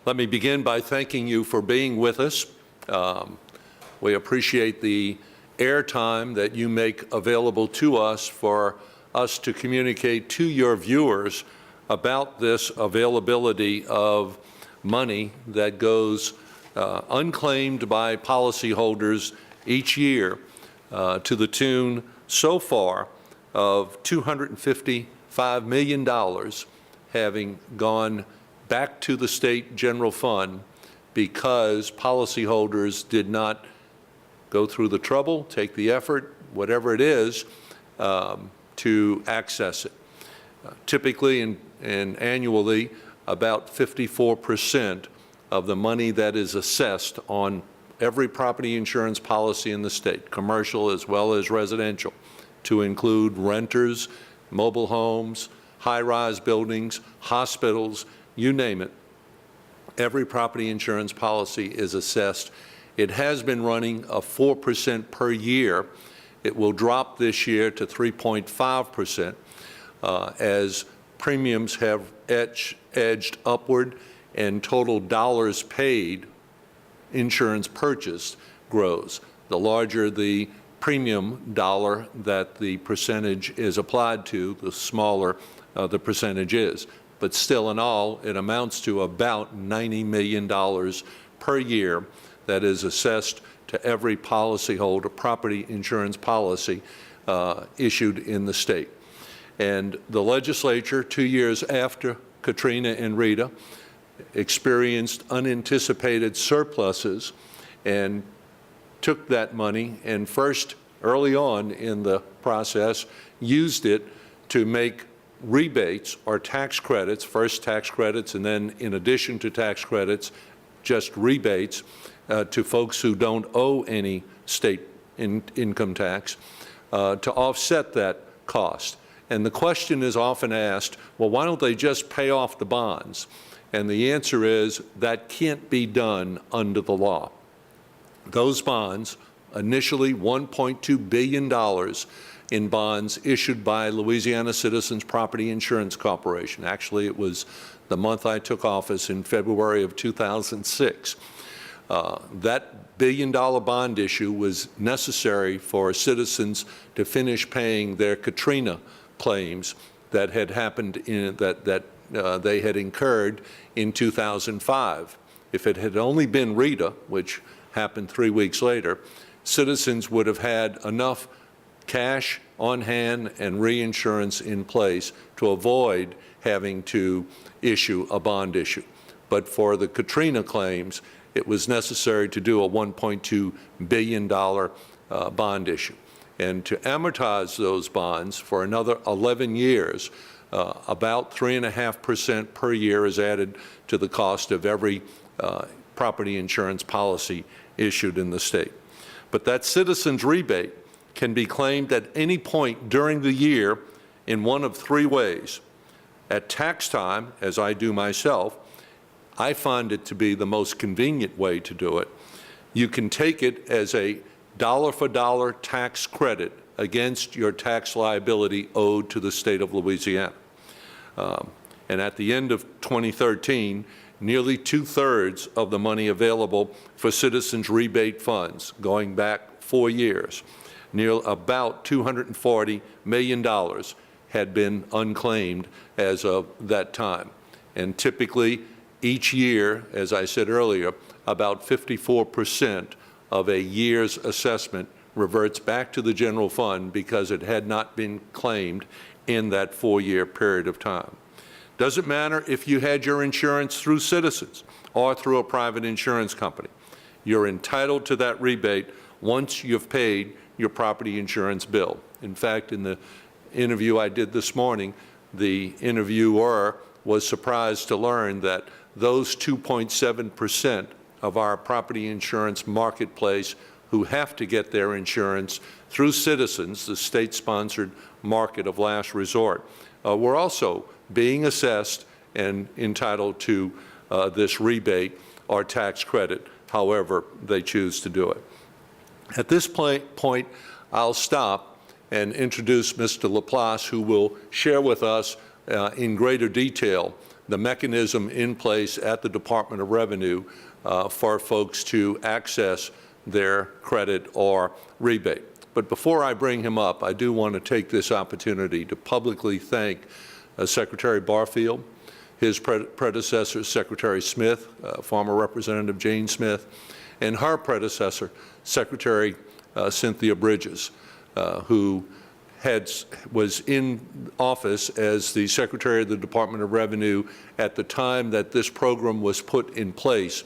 Let me begin by thanking you for being with us. We appreciate the airtime that you make available to us for us to communicate to your viewers about this availability of money that goes unclaimed by policyholders each year to the tune so far of $255 million having gone back to the state general fund because policyholders did not go through the trouble, take the effort, whatever it is, to access it. Typically and annually, about 54% of the money that is assessed on every property insurance policy in the state, commercial as well as residential, to include renters, mobile homes, high-rise buildings, hospitals, you name it. Every property insurance policy is assessed. It has been running a 4% per year. It will drop this year to 3.5% as premiums have edged upward and total dollars paid, insurance purchased, grows. The larger the premium dollar that the percentage is applied to, the smaller the percentage is. But still in all, it amounts to about $90 million per year that is assessed to every policyholder, property insurance policy issued in the state. And the legislature, 2 years after Katrina and Rita, experienced unanticipated surpluses and took that money and first, early on in the process, used it to make rebates or tax credits, first tax credits and then in addition to tax credits, just rebates to folks who don't owe any state income tax to offset that cost. And the question is often asked, well, why don't they just pay off the bonds? And the answer is that can't be done under the law. Those bonds, initially $1.2 billion in bonds issued by Louisiana Citizens Property Insurance Corporation. Actually, it was the month I took office in February of 2006. That billion-dollar bond issue was necessary for citizens to finish paying their Katrina claims that had happened in that they had incurred in 2005. If it had only been Rita, which happened 3 weeks later, citizens would have had enough cash on hand and reinsurance in place to avoid having to issue a bond issue. But for the Katrina claims, it was necessary to do a $1.2 billion bond issue. And to amortize those bonds for another 11 years, about 3.5% per year is added to the cost of every property insurance policy issued in the state. But that citizen's rebate can be claimed at any point during the year in one of three ways. At tax time, as I do myself, I find it to be the most convenient way to do it. You can take it as a dollar-for-dollar tax credit against your tax liability owed to the state of Louisiana. And at the end of 2013, nearly 2/3 of the money available for citizens' rebate funds, going back 4 years, about $240 million had been unclaimed as of that time. And typically, each year, as I said earlier, about 54% of a year's assessment reverts back to the general fund because it had not been claimed in that 4-year period of time. Doesn't matter if you had your insurance through Citizens or through a private insurance company. You're entitled to that rebate once you've paid your property insurance bill. In fact, in the interview I did this morning, the interviewer was surprised to learn that those 2.7% of our property insurance marketplace who have to get their insurance through Citizens, the state-sponsored market of last resort, were also being assessed and entitled to this rebate or tax credit, however they choose to do it. At this point, I'll stop and introduce Mr. Laplace, who will share with us in greater detail the mechanism in place at the Department of Revenue for folks to access their credit or rebate. But before I bring him up, I do want to take this opportunity to publicly thank Secretary Barfield, his predecessor, Secretary Smith, former Representative Jane Smith, and her predecessor, Secretary Cynthia Bridges, who was in office as the Secretary of the Department of Revenue at the time that this program was put in place,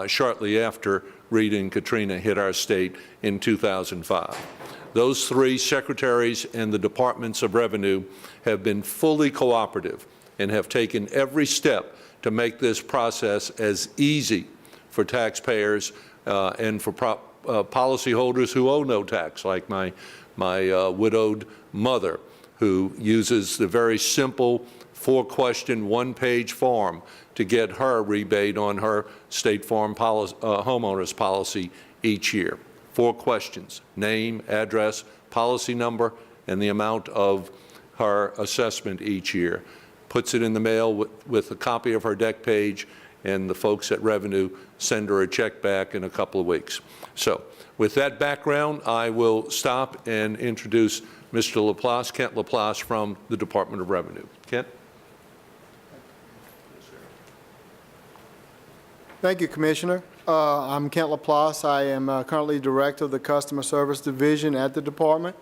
shortly after Rita and Katrina hit our state in 2005. Those three secretaries and the Departments of Revenue have been fully cooperative and have taken every step to make this process as easy for taxpayers and for policyholders who owe no tax, like my widowed mother, who uses the very simple 4-question, 1-page form to get her rebate on her State Farm homeowners policy each year. 4 questions: name, address, policy number, and the amount of her assessment each year. Puts it in the mail with a copy of her deck page, and the folks at Revenue send her a check back in a couple of weeks. So with that background, I will stop and introduce Mr. Laplace, Kent Laplace from the Department of Revenue. Kent? Thank you, Commissioner. I'm Kent Laplace. I am currently Director of the Customer Service Division at the Department.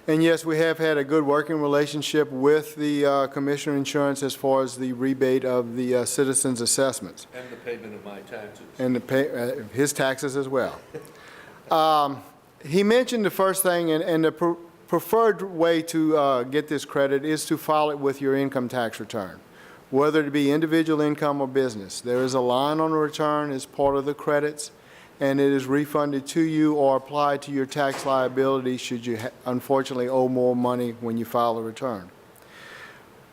And yes, we have had a good working relationship with the Commissioner of Insurance as far as the rebate of the citizens' assessments. And the payment of my taxes. And his taxes as well. He mentioned the first thing, and the preferred way to get this credit is to file it with your income tax return, whether it be individual income or business. There is a line on the return as part of the credits, and it is refunded to you or applied to your tax liability should you unfortunately owe more money when you file a return.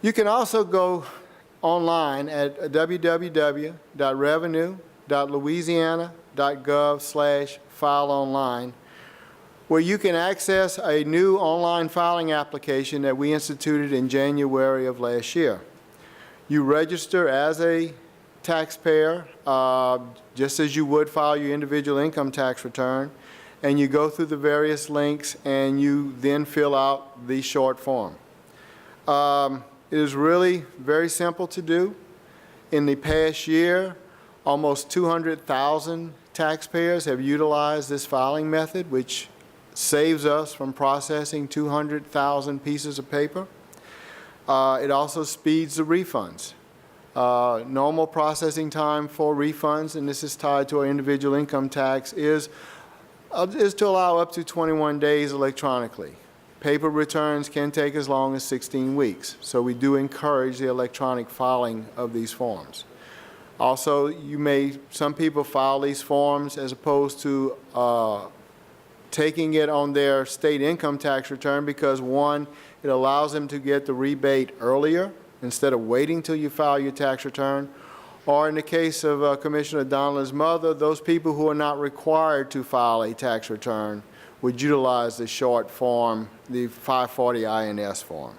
You can also go online at www.revenue.louisiana.gov/fileonline, where you can access a new online filing application that we instituted in January of last year. You register as a taxpayer, just as you would file your individual income tax return, and you go through the various links and you then fill out the short form. It is really very simple to do. In the past year, almost 200,000 taxpayers have utilized this filing method, which saves us from processing 200,000 pieces of paper. It also speeds the refunds. Normal processing time for refunds, and this is tied to our individual income tax, is to allow up to 21 days electronically. Paper returns can take as long as 16 weeks, so we do encourage the electronic filing of these forms. Also, some people file these forms as opposed to taking it on their state income tax return because, one, it allows them to get the rebate earlier instead of waiting till you file your tax return. Or in the case of Commissioner Donelon's mother, those people who are not required to file a tax return would utilize the short form, the 540 INS form.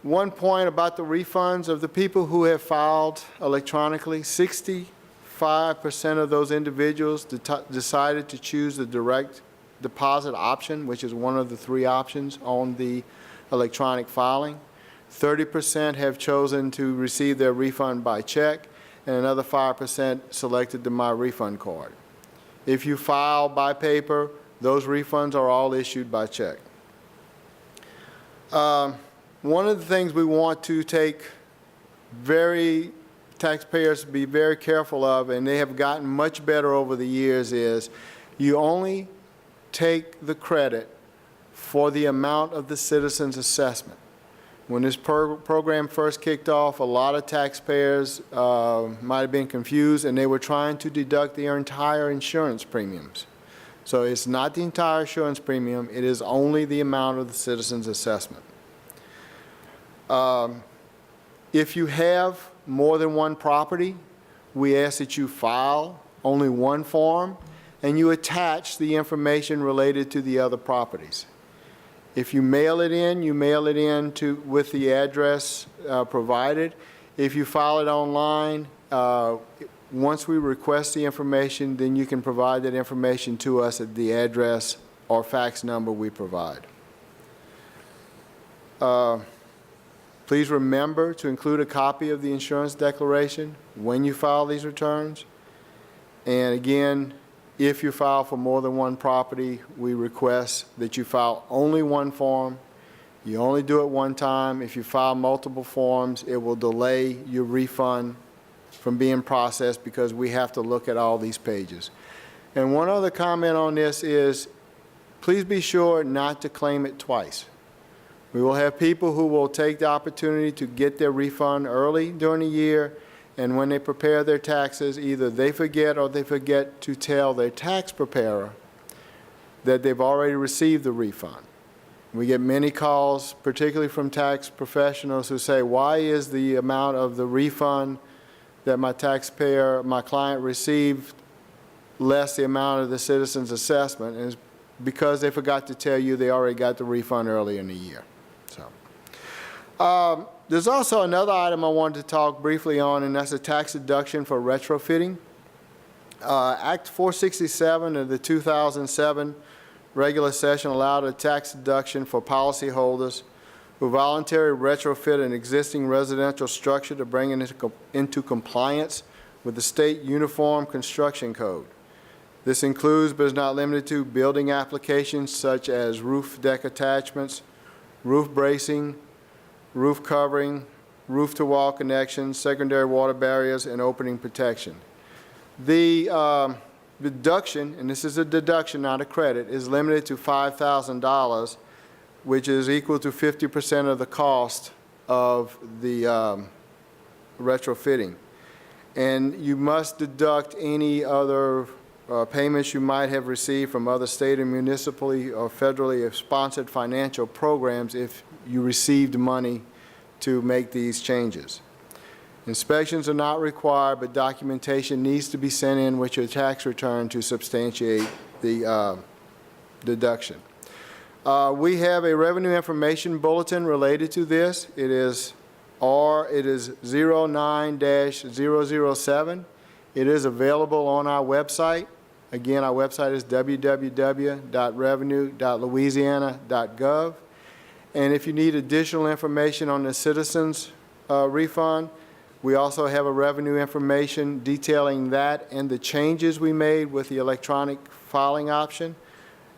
One point about the refunds of the people who have filed electronically, 65% of those individuals decided to choose the direct deposit option, which is one of the 3 options on the electronic filing. 30% have chosen to receive their refund by check, and another 5% selected the My Refund card. If you file by paper, those refunds are all issued by check. One of the things we want to taxpayers to be very careful of, and they have gotten much better over the years, is you only take the credit for the amount of the citizen's assessment. When this program first kicked off, a lot of taxpayers might have been confused, and they were trying to deduct their entire insurance premiums. So it's not the entire insurance premium, it is only the amount of the citizen's assessment. If you have more than one property, we ask that you file only one form and you attach the information related to the other properties. If you mail it in, you mail it in with the address provided. If you file it online, once we request the information, then you can provide that information to us at the address or fax number we provide. Please remember to include a copy of the insurance declaration when you file these returns. And again, if you file for more than one property, we request that you file only one form. You only do it one time. If you file multiple forms, it will delay your refund from being processed because we have to look at all these pages. And one other comment on this is, please be sure not to claim it twice. We will have people who will take the opportunity to get their refund early during the year, and when they prepare their taxes, either they forget or they forget to tell their tax preparer that they've already received the refund. We get many calls, particularly from tax professionals, who say, why is the amount of the refund that my client received, less the amount of the citizen's assessment? And it's because they forgot to tell you they already got the refund early in the year. There's also another item I wanted to talk briefly on, and that's a tax deduction for retrofitting. Act 467 of the 2007 regular session allowed a tax deduction for policyholders who voluntarily retrofit an existing residential structure to bring it into compliance with the state Uniform Construction Code. This includes, but is not limited to, building applications such as roof deck attachments, roof bracing, roof covering, roof-to-wall connections, secondary water barriers, and opening protection. The deduction, and this is a deduction, not a credit, is limited to $5,000, which is equal to 50% of the cost of the retrofitting. And you must deduct any other payments you might have received from other state and municipally or federally sponsored financial programs if you received money to make these changes. Inspections are not required, but documentation needs to be sent in with your tax return to substantiate the deduction. We have a revenue information bulletin related to this. It is 09-007. It is available on our website. Again, our website is www.revenue.louisiana.gov. And if you need additional information on the citizens refund, we also have a revenue information detailing that and the changes we made with the electronic filing option,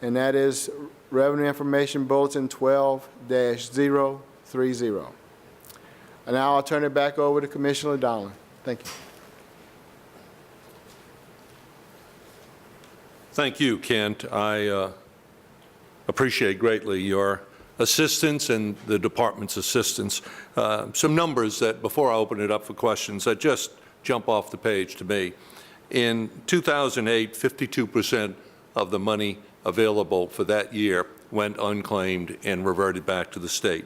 and that is Revenue Information Bulletin 12-030. And now I'll turn it back over to Commissioner Donelon. Thank you. Thank you, Kent. I appreciate greatly your assistance and the department's assistance. Some numbers that, before I open it up for questions, that just jump off the page to me. In 2008, 52% of the money available for that year went unclaimed and reverted back to the state.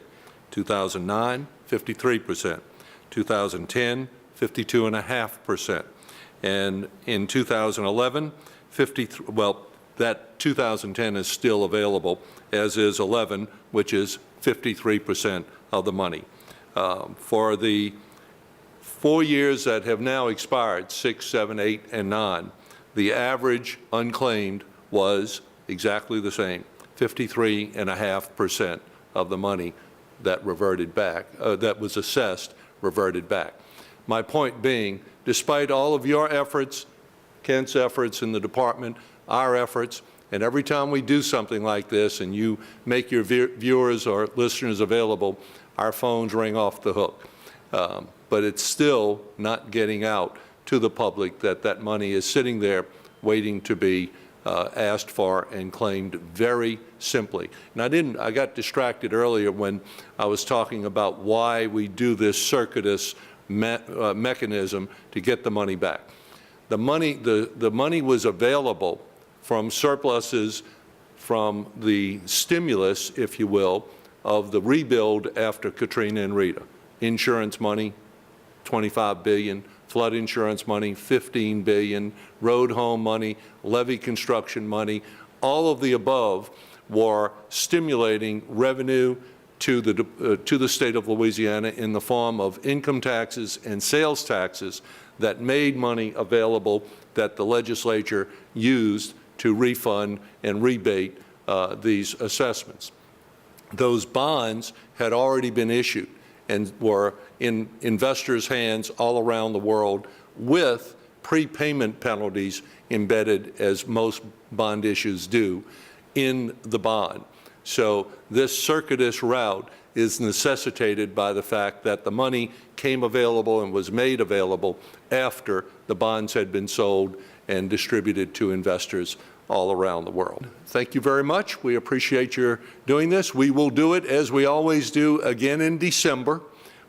2009, 53%. 2010, 52.5%. And in 2011, that 2010 is still available, as is 11, which is 53% of the money. For the 4 years that have now expired, 6, 7, 8, and 9, the average unclaimed was exactly the same, 53.5% of the money that reverted back, that was assessed, reverted back. My point being, despite all of your efforts, Kent's efforts in the department, our efforts, and every time we do something like this and you make your viewers or listeners available, our phones ring off the hook. But it's still not getting out to the public that that money is sitting there waiting to be asked for and claimed very simply. And I got distracted earlier when I was talking about why we do this circuitous mechanism to get the money back. The money was available from surpluses from the stimulus, if you will, of the rebuild after Katrina and Rita. Insurance money, $25 billion, flood insurance money, $15 billion, road home money, levee construction money, all of the above were stimulating revenue to the state of Louisiana in the form of income taxes and sales taxes that made money available that the legislature used to refund and rebate these assessments. Those bonds had already been issued and were in investors' hands all around the world with prepayment penalties embedded, as most bond issues do, in the bond. So this circuitous route is necessitated by the fact that the money came available and was made available after the bonds had been sold and distributed to investors all around the world. Thank you very much. We appreciate your doing this. We will do it, as we always do, again in December.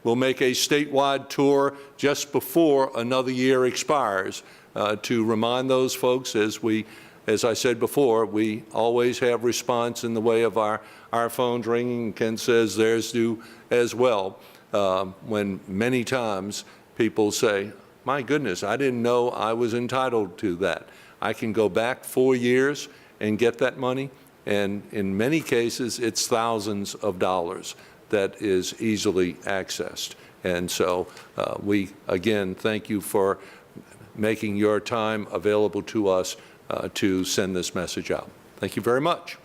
We'll make a statewide tour just before another year expires to remind those folks, as I said before, we always have response in the way of our phones ringing. Ken says theirs do as well, when many times people say, my goodness, I didn't know I was entitled to that. I can go back 4 years and get that money, and in many cases, it's thousands of dollars that is easily accessed. And so we, again, thank you for making your time available to us to send this message out. Thank you very much.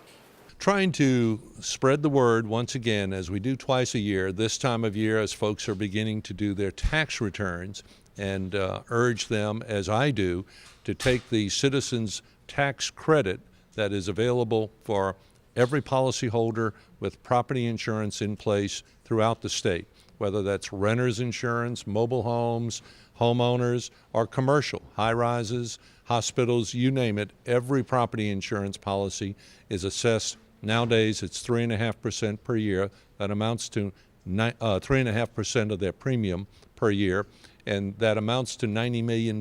Trying to spread the word once again, as we do twice a year, this time of year as folks are beginning to do their tax returns, and urge them, as I do, to take the citizens' tax credit that is available for every policyholder with property insurance in place throughout the state, whether that's renter's insurance, mobile homes, homeowners, or commercial, high-rises, hospitals, you name it. Every property insurance policy is assessed. Nowadays, it's 3.5% per year. That amounts to 3.5% of their premium per year, and that amounts to $90 million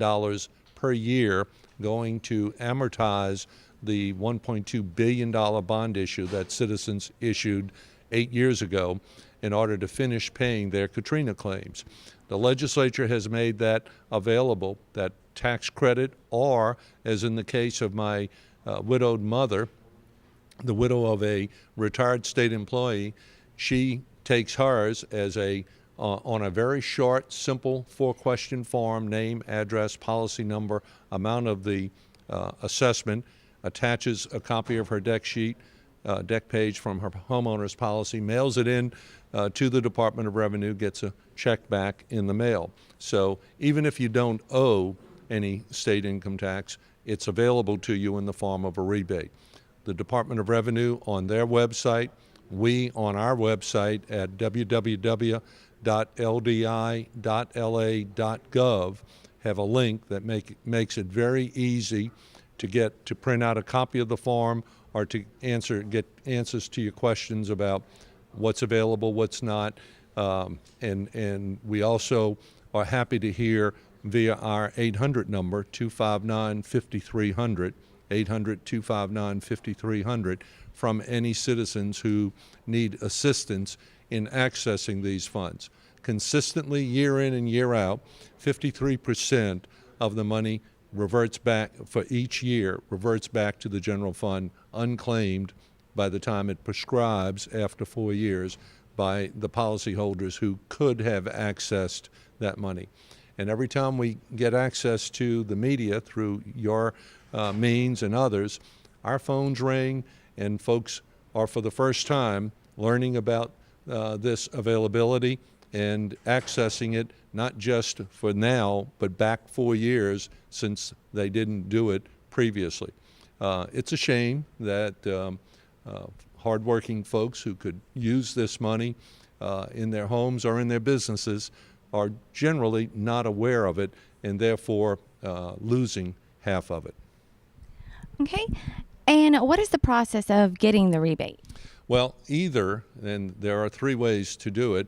per year going to amortize the $1.2 billion bond issue that Citizens issued 8 years ago in order to finish paying their Katrina claims. The legislature has made that available, that tax credit, or, as in the case of my widowed mother, the widow of a retired state employee, she takes hers as on a very short, simple 4-question form: name, address, policy number, amount of the assessment, attaches a copy of her deck page from her homeowner's policy, mails it in to the Department of Revenue, gets a check back in the mail. So even if you don't owe any state income tax, it's available to you in the form of a rebate. The Department of Revenue on their website, we on our website at www.ldi.la.gov have a link that makes it very easy to print out a copy of the form, or to get answers to your questions about what's available, what's not. And we also are happy to hear via our 800 number, 259-5300, 800-259-5300, from any citizens who need assistance in accessing these funds. Consistently, year in and year out, 53% of the money reverts back for each year, reverts back to the general fund unclaimed by the time it prescribes after 4 years by the policyholders who could have accessed that money. And every time we get access to the media through your means and others, our phones ring, and folks are for the first time learning about this availability and accessing it, not just for now, but back 4 years since they didn't do it previously. It's a shame that hardworking folks who could use this money in their homes or in their businesses are generally not aware of it, and therefore losing half of it. Okay. And what is the process of getting the rebate? Well, either, and there are 3 ways to do it,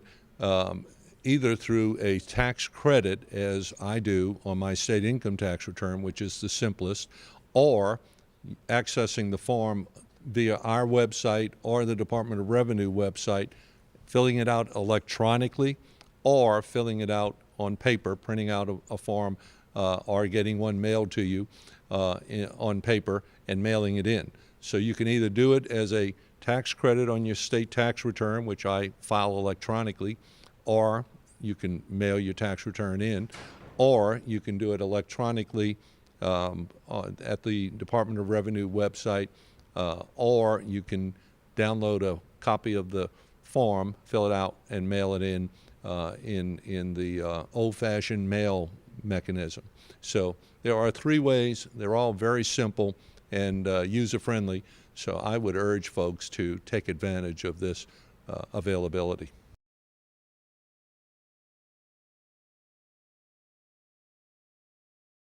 either through a tax credit, as I do on my state income tax return, which is the simplest, or accessing the form via our website or the Department of Revenue website, filling it out electronically, or filling it out on paper, printing out a form or getting one mailed to you on paper and mailing it in. So you can either do it as a tax credit on your state tax return, which I file electronically, or you can mail your tax return in, or you can do it electronically at the Department of Revenue website, or you can download a copy of the form, fill it out, and mail it in the old-fashioned mail mechanism. So there are 3 ways. They're all very simple and user-friendly. So I would urge folks to take advantage of this availability.